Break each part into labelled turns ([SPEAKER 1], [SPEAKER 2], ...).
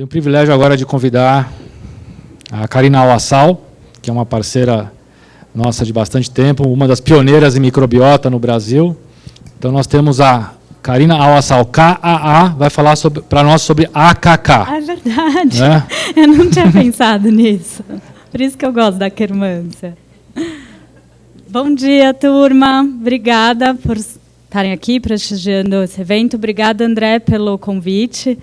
[SPEAKER 1] Tenho o privilégio agora de convidar a Karina Awassal, que é uma parceira nossa de bastante tempo, uma das pioneiras em microbiota no Brasil. Então, nós temos a Karina Awassal, KAA, vai falar para nós sobre AKK.
[SPEAKER 2] É verdade.
[SPEAKER 1] Né?
[SPEAKER 2] Eu não tinha pensado nisso. Por isso que eu gosto da quermância. Bom dia, turma. Obrigada por estarem aqui prestigiando esse evento. Obrigada, André, pelo convite.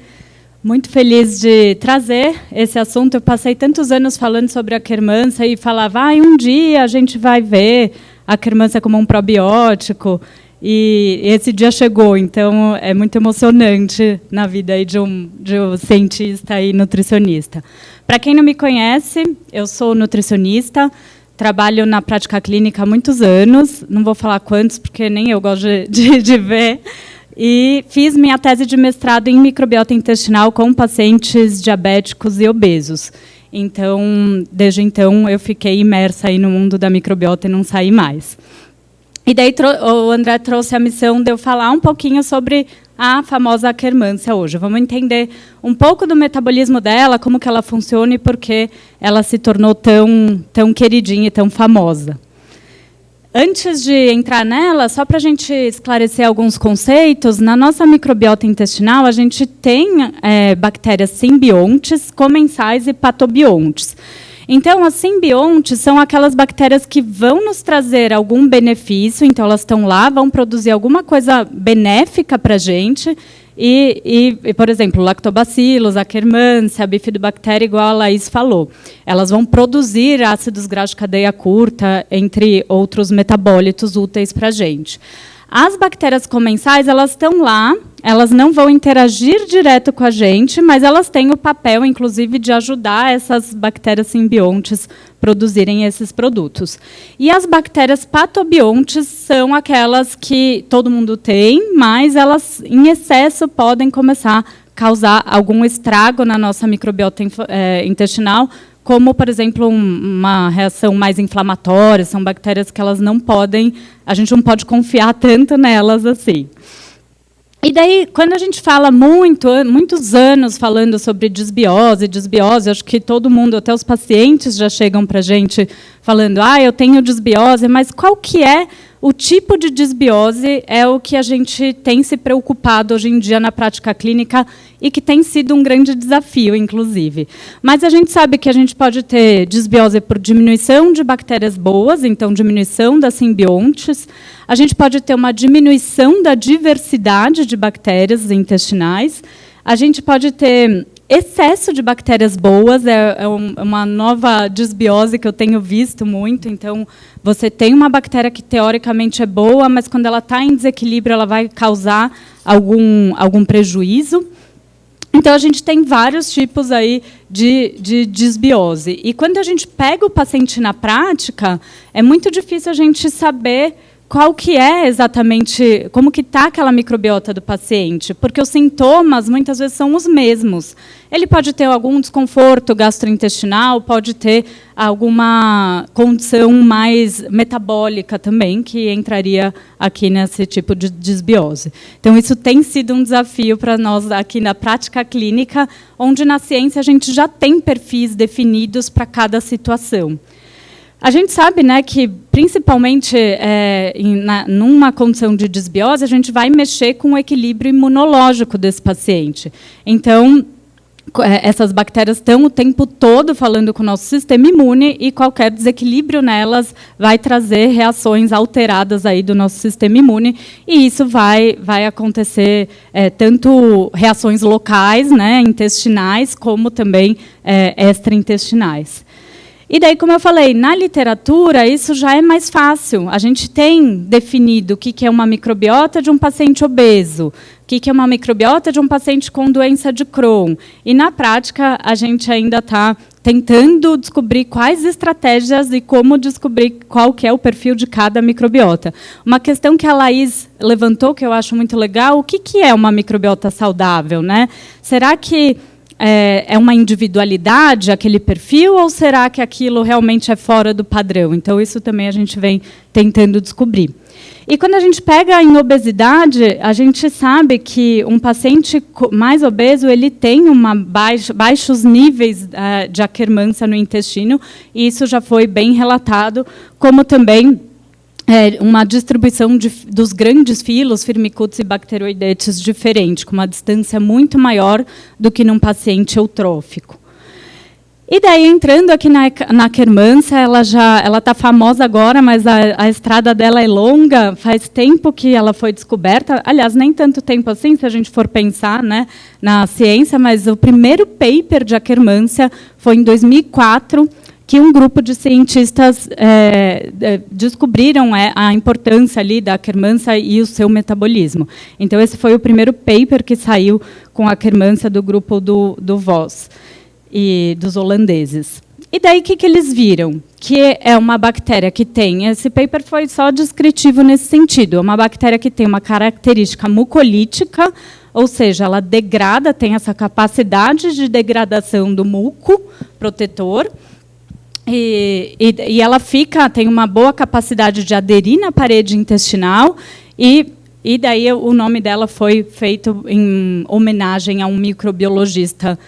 [SPEAKER 2] Muito feliz de trazer esse assunto. Eu passei tantos anos falando sobre a quermância e falava, um dia a gente vai ver a quermância como um probiótico. E esse dia chegou, então é muito emocionante na vida aí de um cientista e nutricionista. Para quem não me conhece, eu sou nutricionista, trabalho na prática clínica há muitos anos, não vou falar quantos, porque nem eu gosto de ver. E fiz minha tese de mestrado em microbiota intestinal com pacientes diabéticos e obesos. Então, desde então, eu fiquei imersa aí no mundo da microbiota e não saí mais. E daí o André trouxe a missão de eu falar um pouquinho sobre a famosa quermância hoje. Vamos entender um pouco do metabolismo dela, como que ela funciona e por que ela se tornou tão queridinha e tão famosa. Antes de entrar nela, só para a gente esclarecer alguns conceitos, na nossa microbiota intestinal, a gente tem bactérias simbiontes, comensais e patobiontes. Então, as simbiontes são aquelas bactérias que vão nos trazer algum benefício, então elas estão lá, vão produzir alguma coisa benéfica para a gente, e, por exemplo, lactobacillus, a quermância, a bifidobactéria, igual a Laís falou. Elas vão produzir ácidos graxos de cadeia curta, entre outros metabólitos úteis para a gente. As bactérias comensais, elas estão lá, elas não vão interagir direto com a gente, mas elas têm o papel, inclusive, de ajudar essas bactérias simbiontes produzirem esses produtos. E as bactérias patobiontes são aquelas que todo mundo tem, mas elas, em excesso, podem começar a causar algum estrago na nossa microbiota intestinal, como, por exemplo, uma reação mais inflamatória, são bactérias que elas não podem, a gente não pode confiar tanto nelas assim. E daí, quando a gente fala muitos anos falando sobre desbiose, acho que todo mundo, até os pacientes já chegam para a gente falando, eu tenho desbiose, mas qual que é o tipo de desbiose? É o que a gente tem se preocupado hoje em dia na prática clínica e que tem sido um grande desafio, inclusive. Mas a gente sabe que a gente pode ter desbiose por diminuição de bactérias boas, então diminuição das simbiontes. A gente pode ter uma diminuição da diversidade de bactérias intestinais. A gente pode ter excesso de bactérias boas, é uma nova desbiose que eu tenho visto muito. Então, você tem uma bactéria que, teoricamente, é boa, mas, quando ela está em desequilíbrio, ela vai causar algum prejuízo. Então, a gente tem vários tipos aí de desbiose. E, quando a gente pega o paciente na prática, é muito difícil a gente saber qual que é exatamente, como que está aquela microbiota do paciente, porque os sintomas, muitas vezes, são os mesmos. Ele pode ter algum desconforto gastrointestinal, pode ter alguma condição mais metabólica também, que entraria aqui nesse tipo de desbiose. Então, isso tem sido um desafio para nós aqui na prática clínica, onde na ciência a gente já tem perfis definidos para cada situação. A gente sabe, né, que, principalmente numa condição de desbiose, a gente vai mexer com o equilíbrio imunológico desse paciente. Então, essas bactérias estão o tempo todo falando com o nosso sistema imune e qualquer desequilíbrio nelas vai trazer reações alteradas aí do nosso sistema imune, e isso vai acontecer tanto reações locais, né, intestinais, como também extraintestinais. E daí, como eu falei, na literatura, isso já é mais fácil. A gente tem definido o que é uma microbiota de um paciente obeso, o que é uma microbiota de um paciente com doença de Crohn. E, na prática, a gente ainda está tentando descobrir quais estratégias e como descobrir qual que é o perfil de cada microbiota. Uma questão que a Laís levantou, que eu acho muito legal, o que é uma microbiota saudável, né? Será que é uma individualidade, aquele perfil, ou será que aquilo realmente é fora do padrão? Então, isso também a gente vem tentando descobrir. E quando a gente pega em obesidade, a gente sabe que um paciente mais obeso ele tem baixos níveis de Akkermansia no intestino, e isso já foi bem relatado, como também uma distribuição dos grandes filos, Firmicutes e Bacteroidetes, diferente, com uma distância muito maior do que num paciente eutrófico. E daí, entrando aqui na Akkermansia, ela está famosa agora, mas a estrada dela é longa, faz tempo que ela foi descoberta, aliás, nem tanto tempo assim, se a gente for pensar, né, na ciência, mas o primeiro paper de Akkermansia foi em 2004, que um grupo de cientistas descobriram a importância ali da Akkermansia e o seu metabolismo. Então, esse foi o primeiro paper que saiu com a Akkermansia do grupo do Vos e dos holandeses. E daí, o que eles viram? Que é uma bactéria que tem... Esse paper foi só descritivo nesse sentido. É uma bactéria que tem uma característica mucolítica, ou seja, ela degrada, tem essa capacidade de degradação do muco protetor, e ela tem uma boa capacidade de aderir na parede intestinal, e daí o nome dela foi feito em homenagem a um microbiologista,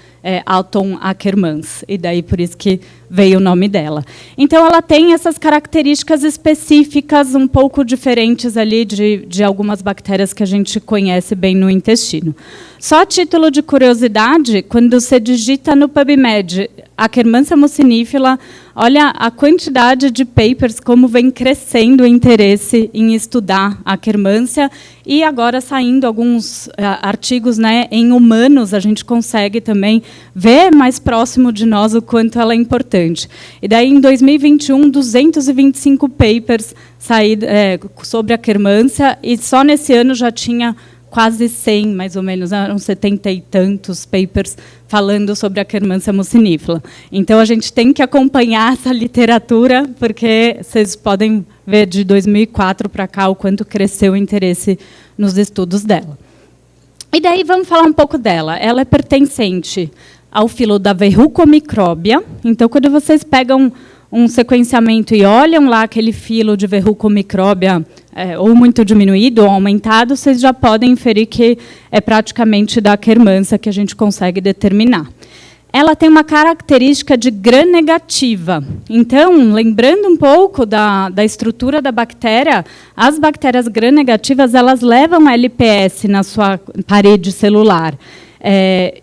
[SPEAKER 2] Alton Akkermans, e daí por isso que veio o nome dela. Então, ela tem essas características específicas um pouco diferentes ali de algumas bactérias que a gente conhece bem no intestino. Só a título de curiosidade, quando você digita no PubMed Akkermansia mucinifera, olha a quantidade de papers, como vem crescendo o interesse em estudar a Akkermansia, e agora saindo alguns artigos, né, em humanos, a gente consegue também ver mais próximo de nós o quanto ela é importante. E daí, em 2021, 225 papers saíram sobre a Akkermansia, e só nesse ano já tinha quase 100, mais ou menos, eram 70 e tantos papers falando sobre a Akkermansia mucinifera. Então, a gente tem que acompanhar essa literatura, porque vocês podem ver de 2004 para cá o quanto cresceu o interesse nos estudos dela. E daí, vamos falar um pouco dela. Ela é pertencente ao filo da Verrucomicrobia. Então, quando vocês pegam um sequenciamento e olham lá aquele filo de Verrucomicrobia ou muito diminuído ou aumentado, vocês já podem inferir que é praticamente da Akkermansia que a gente consegue determinar. Ela tem uma característica de gram-negativa. Então, lembrando um pouco da estrutura da bactéria, as bactérias gram-negativas elas levam LPS na sua parede celular.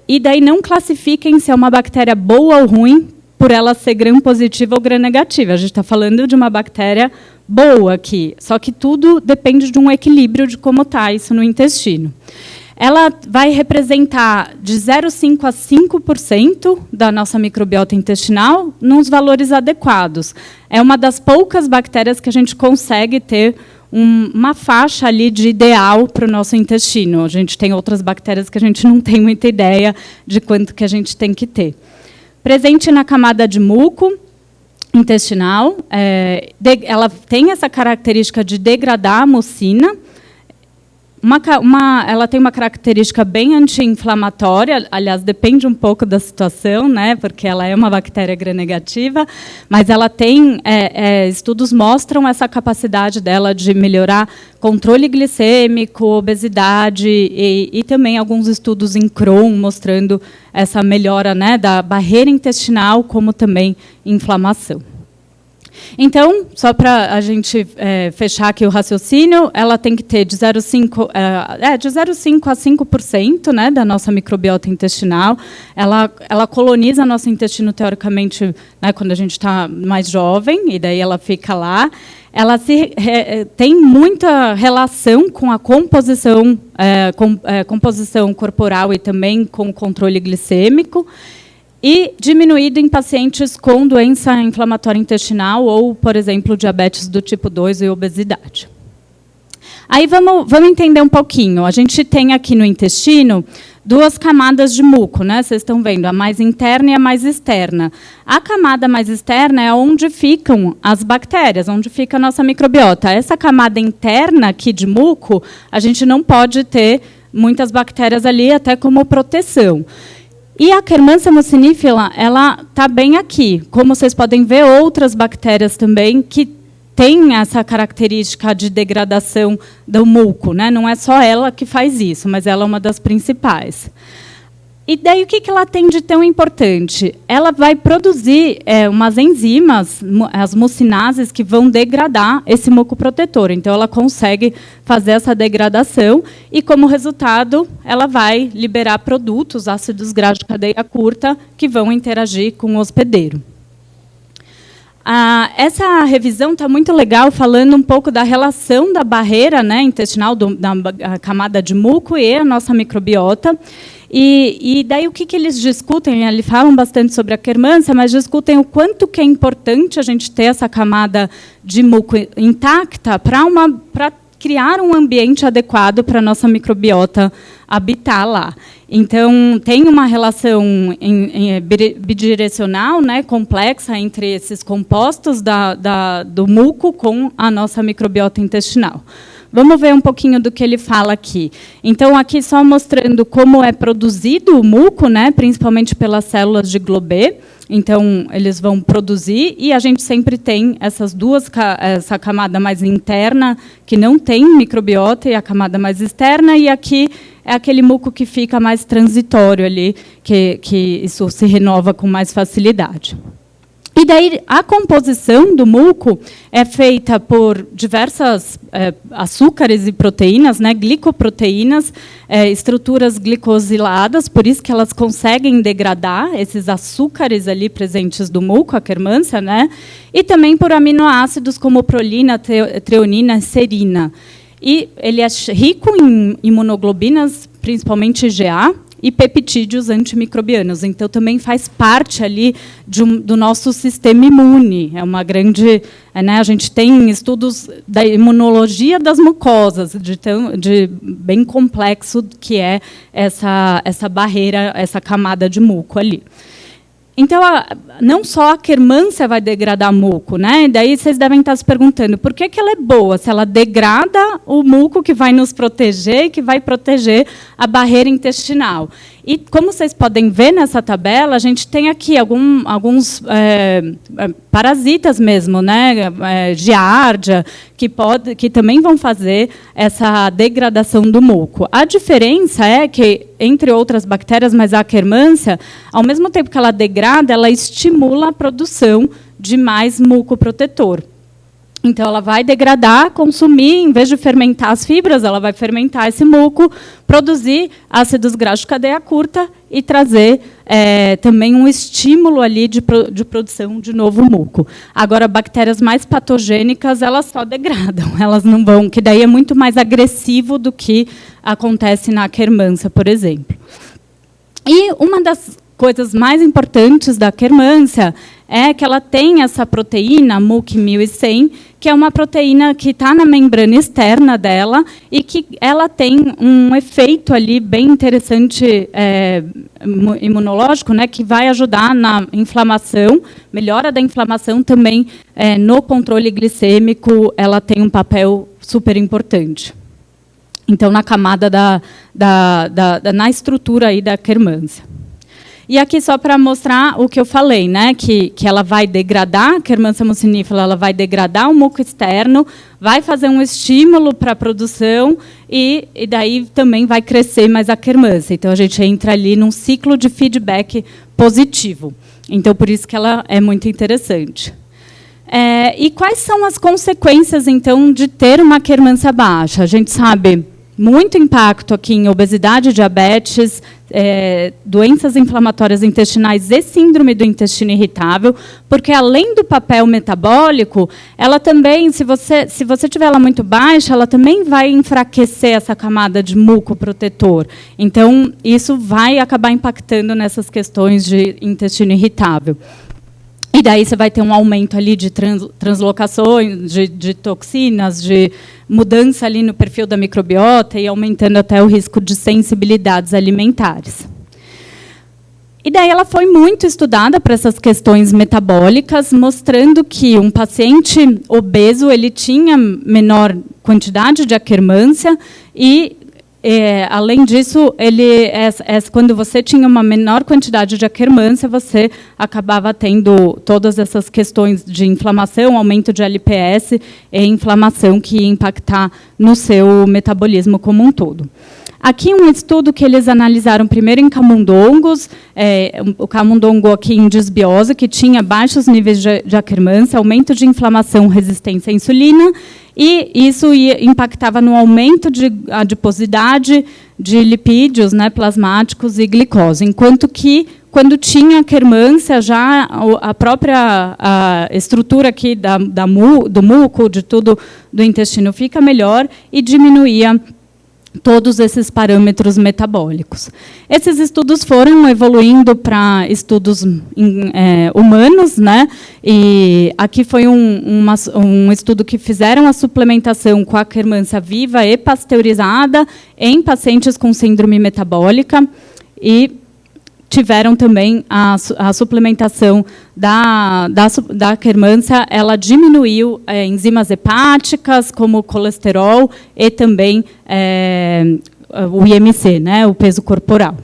[SPEAKER 2] E daí não classifiquem se é uma bactéria boa ou ruim por ela ser gram-positiva ou gram-negativa. A gente está falando de uma bactéria boa aqui, só que tudo depende de um equilíbrio de como está isso no intestino. Ela vai representar de 0,5% a 5% da nossa microbiota intestinal nos valores adequados. É uma das poucas bactérias que a gente consegue ter uma faixa ali de ideal para o nosso intestino. A gente tem outras bactérias que a gente não tem muita ideia de quanto que a gente tem que ter. Presente na camada de muco intestinal, ela tem essa característica de degradar a mucina. Ela tem uma característica bem anti-inflamatória, aliás, depende um pouco da situação, né, porque ela é uma bactéria gram-negativa, mas ela tem, estudos mostram essa capacidade dela de melhorar controle glicêmico, obesidade, e também alguns estudos em Crohn mostrando essa melhora, né, da barreira intestinal, como também inflamação. Então, só para a gente fechar aqui o raciocínio, ela tem que ter de 0,5% a 5%, né, da nossa microbiota intestinal. Ela coloniza nosso intestino, teoricamente, né, quando a gente está mais jovem, e daí ela fica lá. Ela tem muita relação com a composição corporal e também com o controle glicêmico, e diminuído em pacientes com doença inflamatória intestinal ou, por exemplo, diabetes do tipo 2 e obesidade. Aí vamos entender um pouquinho. A gente tem aqui no intestino duas camadas de muco, né? Vocês estão vendo, a mais interna e a mais externa. A camada mais externa é onde ficam as bactérias, onde fica a nossa microbiota. Essa camada interna aqui de muco, a gente não pode ter muitas bactérias ali, até como proteção. E a Akkermansia mucinifera, ela está bem aqui. Como vocês podem ver, outras bactérias também que tem essa característica de degradação do muco, né? Não é só ela que faz isso, mas ela é uma das principais. E daí o que ela tem de tão importante? Ela vai produzir umas enzimas, as mucinases, que vão degradar esse muco protetor. Então, ela consegue fazer essa degradação e, como resultado, ela vai liberar produtos, ácidos graxos de cadeia curta, que vão interagir com o hospedeiro. Essa revisão está muito legal, falando um pouco da relação da barreira, né, intestinal, da camada de muco e a nossa microbiota. E daí o que eles discutem? Eles falam bastante sobre a quermância, mas discutem o quanto que é importante a gente ter essa camada de muco intacta para criar um ambiente adequado para a nossa microbiota habitar lá. Então, tem uma relação bidirecional, né, complexa, entre esses compostos do muco com a nossa microbiota intestinal. Vamos ver um pouquinho do que ele fala aqui. Então, aqui só mostrando como é produzido o muco, né, principalmente pelas células de Globé. Então, eles vão produzir, e a gente sempre tem essa camada mais interna, que não tem microbiota, e a camada mais externa, e aqui é aquele muco que fica mais transitório ali, que isso se renova com mais facilidade. E daí, a composição do muco é feita por diversas açúcares e proteínas, né, glicoproteínas, estruturas glicosiladas, por isso que elas conseguem degradar esses açúcares ali presentes do muco, a quermância, né, e também por aminoácidos como prolina, treonina, serina. E ele é rico em imunoglobinas, principalmente IgA, e peptídeos antimicrobianos. Então, também faz parte ali do nosso sistema imune. É uma grande... né, a gente tem estudos da imunologia das mucosas, de bem complexo que é essa barreira, essa camada de muco ali. Então, não só a quermância vai degradar muco, né? Daí vocês devem estar se perguntando por que ela é boa, se ela degrada o muco que vai nos proteger e que vai proteger a barreira intestinal. E, como vocês podem ver nessa tabela, a gente tem aqui alguns parasitas mesmo, né? Giardia, que também vão fazer essa degradação do muco. A diferença é que, entre outras bactérias, mas a quermância, ao mesmo tempo que ela degrada, ela estimula a produção de mais muco protetor. Então, ela vai degradar, consumir, em vez de fermentar as fibras, ela vai fermentar esse muco, produzir ácidos graxos de cadeia curta e trazer também um estímulo ali de produção de novo muco. Agora, bactérias mais patogênicas, elas só degradam, elas não vão, que daí é muito mais agressivo do que acontece na quermância, por exemplo. E uma das coisas mais importantes da quermância é que ela tem essa proteína, MUC 1100, que é uma proteína que está na membrana externa dela e que ela tem um efeito ali bem interessante imunológico, né, que vai ajudar na inflamação, melhora da inflamação também no controle glicêmico, ela tem um papel super importante. Então, na camada na estrutura aí da quermância. E aqui só para mostrar o que eu falei, né, que ela vai degradar, a quermância mucinífera, ela vai degradar o muco externo, vai fazer um estímulo para a produção e daí também vai crescer mais a quermância. Então, a gente entra ali num ciclo de feedback positivo. Então, por isso que ela é muito interessante. E quais são as consequências, então, de ter uma quermância baixa? A gente sabe muito impacto aqui em obesidade, diabetes, doenças inflamatórias intestinais e síndrome do intestino irritável, porque, além do papel metabólico, ela também, se você tiver ela muito baixa, ela também vai enfraquecer essa camada de muco protetor. Então, isso vai acabar impactando nessas questões de intestino irritável. E daí você vai ter um aumento ali de translocações, de toxinas, de mudança ali no perfil da microbiota e aumentando até o risco de sensibilidades alimentares. E daí ela foi muito estudada para essas questões metabólicas, mostrando que um paciente obeso ele tinha menor quantidade de aquermância e além disso, quando você tinha uma menor quantidade de Akkermansia, você acabava tendo todas essas questões de inflamação, aumento de LPS e inflamação que ia impactar no seu metabolismo como um todo. Aqui um estudo que eles analisaram primeiro em camundongos, o camundongo aqui em disbiose, que tinha baixos níveis de Akkermansia, aumento de inflamação, resistência à insulina, e isso impactava no aumento de adiposidade, de lipídios, né, plasmáticos e glicose, enquanto que quando tinha Akkermansia, já a própria estrutura aqui do muco, de tudo do intestino fica melhor e diminuía todos esses parâmetros metabólicos. Esses estudos foram evoluindo para estudos humanos, né? E aqui foi um estudo que fizeram a suplementação com a Akkermansia viva e pasteurizada em pacientes com síndrome metabólica e tiveram também a suplementação da Akkermansia, ela diminuiu enzimas hepáticas, como o colesterol, e também o IMC, né, o peso corporal.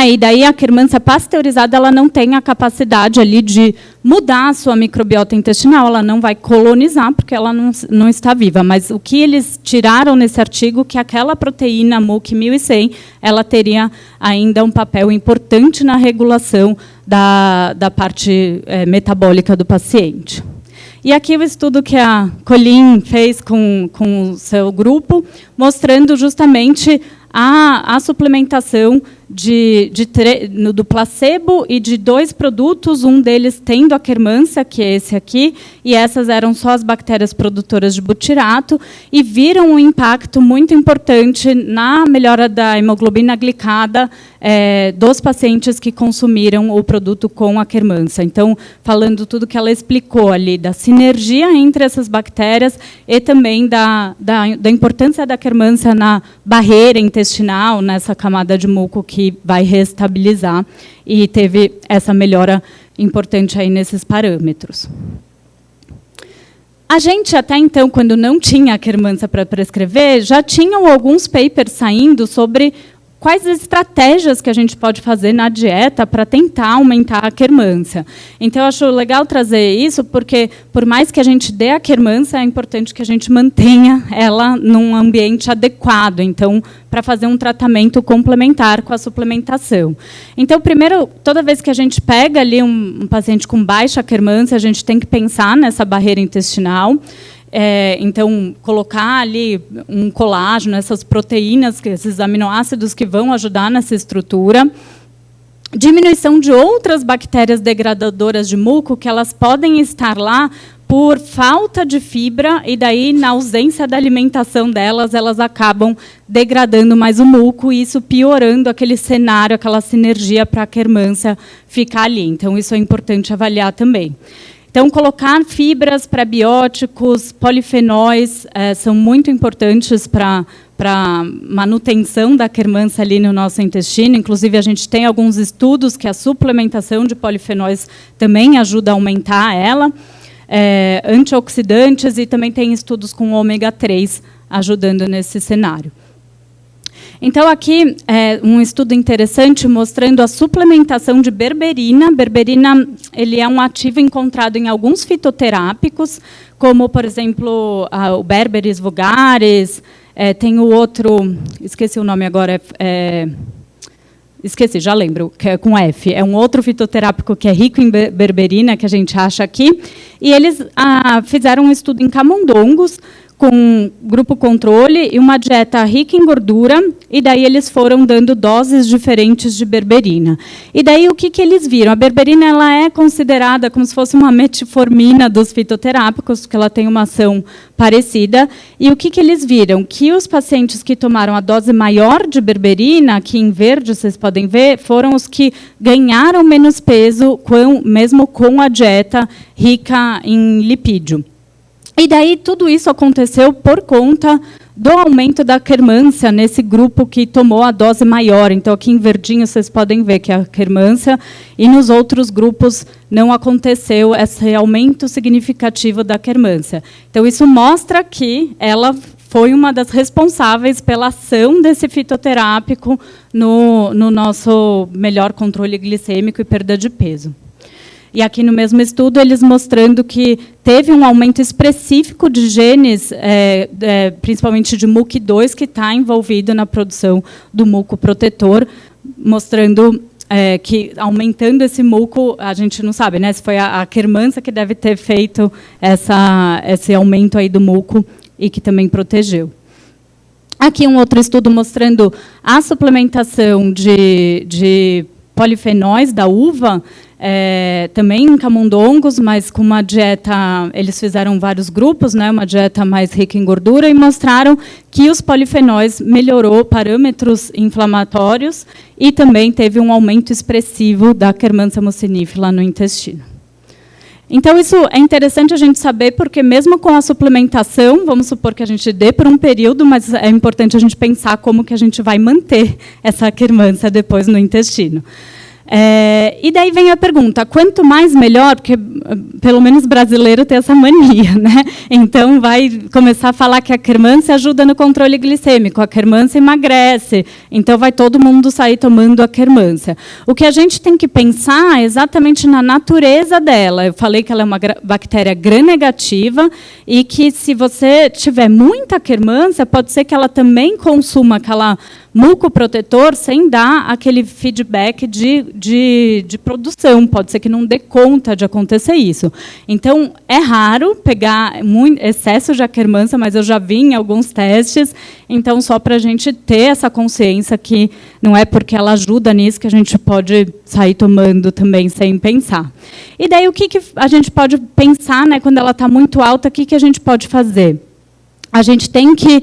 [SPEAKER 2] E daí a Akkermansia pasteurizada, ela não tem a capacidade ali de mudar a sua microbiota intestinal, ela não vai colonizar, porque ela não está viva. Mas o que eles tiraram nesse artigo, que aquela proteína MUC 1100, ela teria ainda um papel importante na regulação da parte metabólica do paciente. E aqui o estudo que a Colleen fez com o seu grupo, mostrando justamente a suplementação do placebo e de 2 produtos, um deles tendo Akkermansia, que é esse aqui, e essas eram só as bactérias produtoras de butirato, e viram um impacto muito importante na melhora da hemoglobina glicada dos pacientes que consumiram o produto com Akkermansia. Então, falando tudo que ela explicou ali, da sinergia entre essas bactérias e também da importância da Akkermansia na barreira intestinal, nessa camada de muco que vai reestabilizar, e teve essa melhora importante aí nesses parâmetros. A gente, até então, quando não tinha Akkermansia para prescrever, já tinham alguns papers saindo sobre quais estratégias que a gente pode fazer na dieta para tentar aumentar a Akkermansia. Então, eu acho legal trazer isso, porque, por mais que a gente dê a Akkermansia, é importante que a gente mantenha ela num ambiente adequado, então, para fazer um tratamento complementar com a suplementação. Então, primeiro, toda vez que a gente pega ali um paciente com baixa Akkermansia, a gente tem que pensar nessa barreira intestinal. Então, colocar ali um colágeno, essas proteínas, esses aminoácidos que vão ajudar nessa estrutura. Diminuição de outras bactérias degradadoras de muco, que elas podem estar lá por falta de fibra, e daí, na ausência da alimentação delas, elas acabam degradando mais o muco, e isso piorando aquele cenário, aquela sinergia para a Akkermansia ficar ali. Então, isso é importante avaliar também. Então, colocar fibras, prebióticos, polifenóis são muito importantes para a manutenção da Akkermansia ali no nosso intestino. Inclusive, a gente tem alguns estudos que a suplementação de polifenóis também ajuda a aumentar ela. Antioxidantes, e também tem estudos com ômega 3 ajudando nesse cenário. Então, aqui um estudo interessante mostrando a suplementação de berberina. Berberina, ele é um ativo encontrado em alguns fitoterápicos, como, por exemplo, o Berberis vulgaris, tem o outro, esqueci o nome agora, esqueci, já lembro, que é com F. É um outro fitoterápico que é rico em berberina, que a gente acha aqui. E eles fizeram um estudo em camundongos, com grupo controle e uma dieta rica em gordura, e daí eles foram dando doses diferentes de berberina. E daí o que eles viram? A berberina, ela é considerada como se fosse uma metformina dos fitoterápicos, porque ela tem uma ação parecida. E o que eles viram? Que os pacientes que tomaram a dose maior de berberina, aqui em verde vocês podem ver, foram os que ganharam menos peso, mesmo com a dieta rica em lipídio. E daí tudo isso aconteceu por conta do aumento da Akkermansia nesse grupo que tomou a dose maior. Então, aqui em verdinho, vocês podem ver que a Akkermansia, e nos outros grupos não aconteceu esse aumento significativo da Akkermansia. Então, isso mostra que ela foi uma das responsáveis pela ação desse fitoterápico no nosso melhor controle glicêmico e perda de peso. E aqui no mesmo estudo, eles mostrando que teve um aumento específico de genes, principalmente de MUC2, que está envolvido na produção do muco protetor, mostrando que aumentando esse muco, a gente não sabe, né, se foi a quermância que deve ter feito esse aumento aí do muco e que também protegeu. Aqui um outro estudo mostrando a suplementação de polifenóis da uva, também em camundongos, mas com uma dieta, eles fizeram vários grupos, né, uma dieta mais rica em gordura, e mostraram que os polifenóis melhorou parâmetros inflamatórios e também teve um aumento expressivo da Akkermansia mucinifera no intestino. Então, isso é interessante a gente saber, porque mesmo com a suplementação, vamos supor que a gente dê por um período, mas é importante a gente pensar como que a gente vai manter essa Akkermansia depois no intestino. E daí vem a pergunta, quanto mais melhor, porque pelo menos brasileiro tem essa mania, né? Então vai começar a falar que a Akkermansia ajuda no controle glicêmico, a Akkermansia emagrece, então vai todo mundo sair tomando a Akkermansia. O que a gente tem que pensar é exatamente na natureza dela. Eu falei que ela é uma bactéria gram-negativa e que se você tiver muita Akkermansia, pode ser que ela também consuma aquela mucoprotetor sem dar aquele feedback de produção. Pode ser que não dê conta de acontecer isso. Então, é raro pegar excesso de Akkermansia, mas eu já vi em alguns testes. Então, só para a gente ter essa consciência que não é porque ela ajuda nisso que a gente pode sair tomando também sem pensar. E daí, o que a gente pode pensar, né, quando ela está muito alta, o que a gente pode fazer? A gente tem que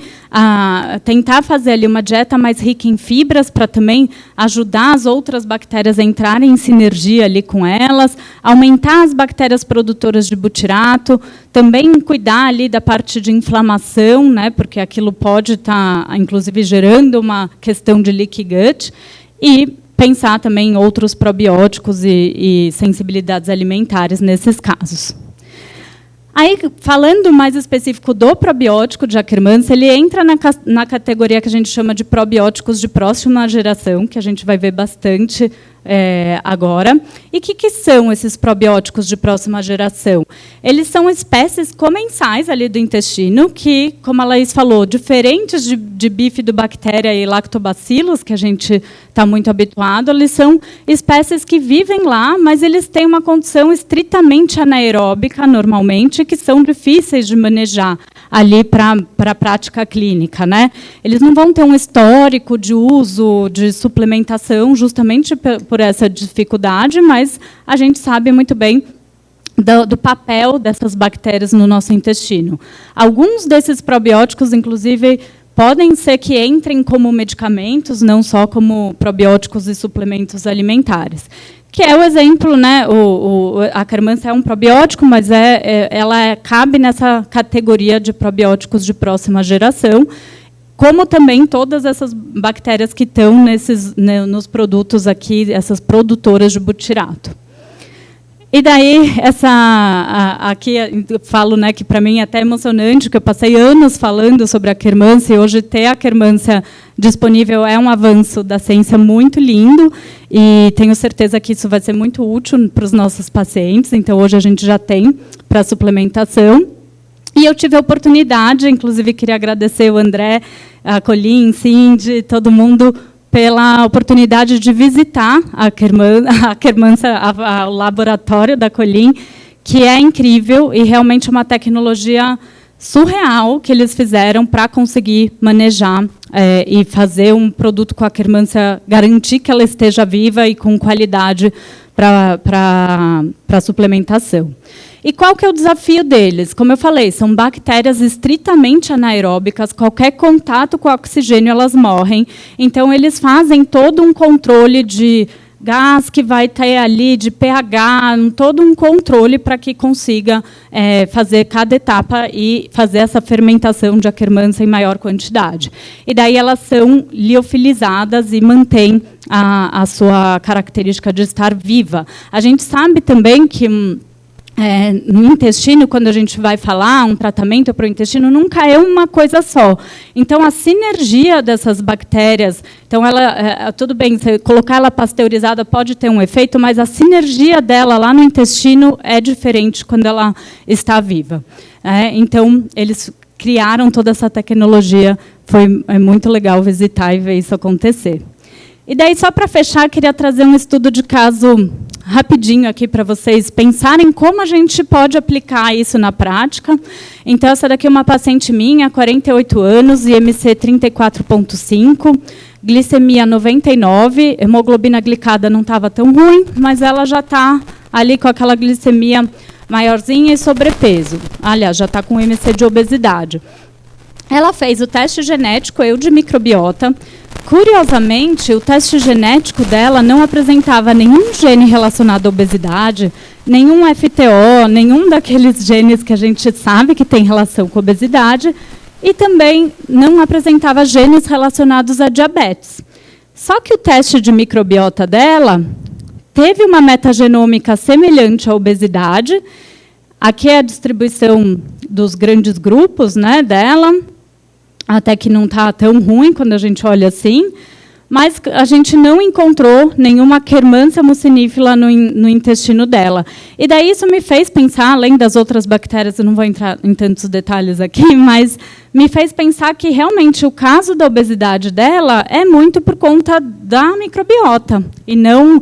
[SPEAKER 2] tentar fazer ali uma dieta mais rica em fibras para também ajudar as outras bactérias a entrarem em sinergia ali com elas, aumentar as bactérias produtoras de butirato, também cuidar ali da parte de inflamação, né, porque aquilo pode estar, inclusive, gerando uma questão de leaky gut, e pensar também em outros probióticos e sensibilidades alimentares nesses casos. Aí, falando mais específico do probiótico de Akkermansia, ele entra na categoria que a gente chama de probióticos de próxima geração, que a gente vai ver bastante agora. E o que são esses probióticos de próxima geração? Eles são espécies comensais ali do intestino, que, como a Laís falou, diferentes de bifidobactéria e lactobacillus, que a gente está muito habituado, eles são espécies que vivem lá, mas eles têm uma condição estritamente anaeróbica, normalmente, que são difíceis de manejar ali para a prática clínica, né? Eles não vão ter um histórico de uso de suplementação, justamente por essa dificuldade, mas a gente sabe muito bem do papel dessas bactérias no nosso intestino. Alguns desses probióticos, inclusive, podem ser que entrem como medicamentos, não só como probióticos e suplementos alimentares. Que é o exemplo, né? A Akkermansia é um probiótico, mas ela cabe nessa categoria de probióticos de próxima geração, como também todas essas bactérias que estão nos produtos aqui, essas produtoras de butirato. E daí, aqui eu falo, né, que para mim é até emocionante, que eu passei anos falando sobre a Akkermansia, e hoje ter a Akkermansia disponível é um avanço da ciência muito lindo, e tenho certeza que isso vai ser muito útil para os nossos pacientes, então hoje a gente já tem para suplementação. E eu tive a oportunidade, inclusive queria agradecer o André, a Colin, Cindy, todo mundo, pela oportunidade de visitar a Akkermansia, o laboratório da Colin, que é incrível e realmente uma tecnologia surreal que eles fizeram para conseguir manejar e fazer um produto com a Akkermansia, garantir que ela esteja viva e com qualidade para suplementação. E qual que é o desafio deles? Como eu falei, são bactérias estritamente anaeróbicas, qualquer contato com o oxigênio elas morrem, então eles fazem todo um controle de gás que vai ter ali, de pH, todo um controle para que consiga fazer cada etapa e fazer essa fermentação de Akkermansia em maior quantidade. E daí elas são liofilizadas e mantêm a sua característica de estar viva. A gente sabe também que no intestino, quando a gente vai falar um tratamento para o intestino, nunca é uma coisa só. Então, a sinergia dessas bactérias, então tudo bem, você colocar ela pasteurizada pode ter um efeito, mas a sinergia dela lá no intestino é diferente quando ela está viva. Então, eles criaram toda essa tecnologia, é muito legal visitar e ver isso acontecer. E daí, só para fechar, queria trazer um estudo de caso rapidinho aqui para vocês pensarem como a gente pode aplicar isso na prática. Então, essa daqui é uma paciente minha, 48 anos, IMC 34,5, glicemia 99, hemoglobina glicada não estava tão ruim, mas ela já está ali com aquela glicemia maiorzinha e sobrepeso. Aliás, já está com IMC de obesidade. Ela fez o teste genético, eu de microbiota. Curiosamente, o teste genético dela não apresentava nenhum gene relacionado à obesidade, nenhum FTO, nenhum daqueles genes que a gente sabe que tem relação com a obesidade, e também não apresentava genes relacionados a diabetes. Só que o teste de microbiota dela teve uma metagenômica semelhante à obesidade. Aqui é a distribuição dos grandes grupos, né, dela, até que não está tão ruim quando a gente olha assim, mas a gente não encontrou nenhuma Akkermansia mucinífila no intestino dela. E daí isso me fez pensar, além das outras bactérias, eu não vou entrar em tantos detalhes aqui, mas me fez pensar que realmente o caso da obesidade dela é muito por conta da microbiota, e não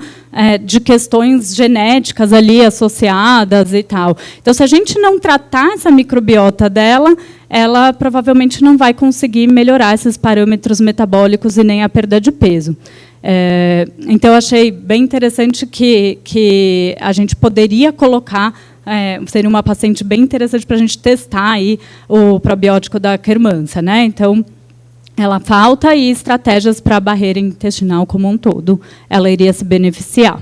[SPEAKER 2] de questões genéticas ali associadas e tal. Então, se a gente não tratar essa microbiota dela, ela provavelmente não vai conseguir melhorar esses parâmetros metabólicos e nem a perda de peso. Então, eu achei bem interessante que a gente poderia colocar, seria uma paciente bem interessante para a gente testar aí o probiótico da Akkermansia, né? Então, ela falta aí estratégias para a barreira intestinal como um todo, ela iria se beneficiar.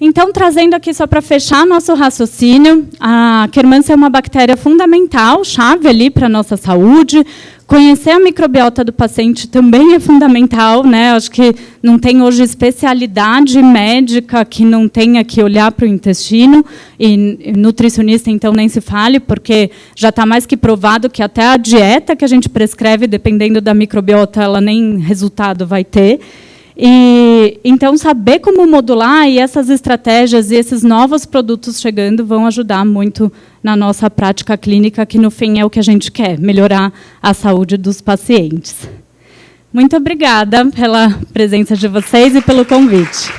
[SPEAKER 2] Então, trazendo aqui só para fechar nosso raciocínio, a Akkermansia é uma bactéria fundamental, chave ali para a nossa saúde. Conhecer a microbiota do paciente também é fundamental, né? Acho que não tem hoje especialidade médica que não tenha que olhar para o intestino, e nutricionista, então, nem se fale, porque já está mais que provado que até a dieta que a gente prescreve, dependendo da microbiota, ela nem resultado vai ter. E, então, saber como modular e essas estratégias e esses novos produtos chegando vão ajudar muito na nossa prática clínica, que, no fim, é o que a gente quer, melhorar a saúde dos pacientes. Muito obrigada pela presença de vocês e pelo convite.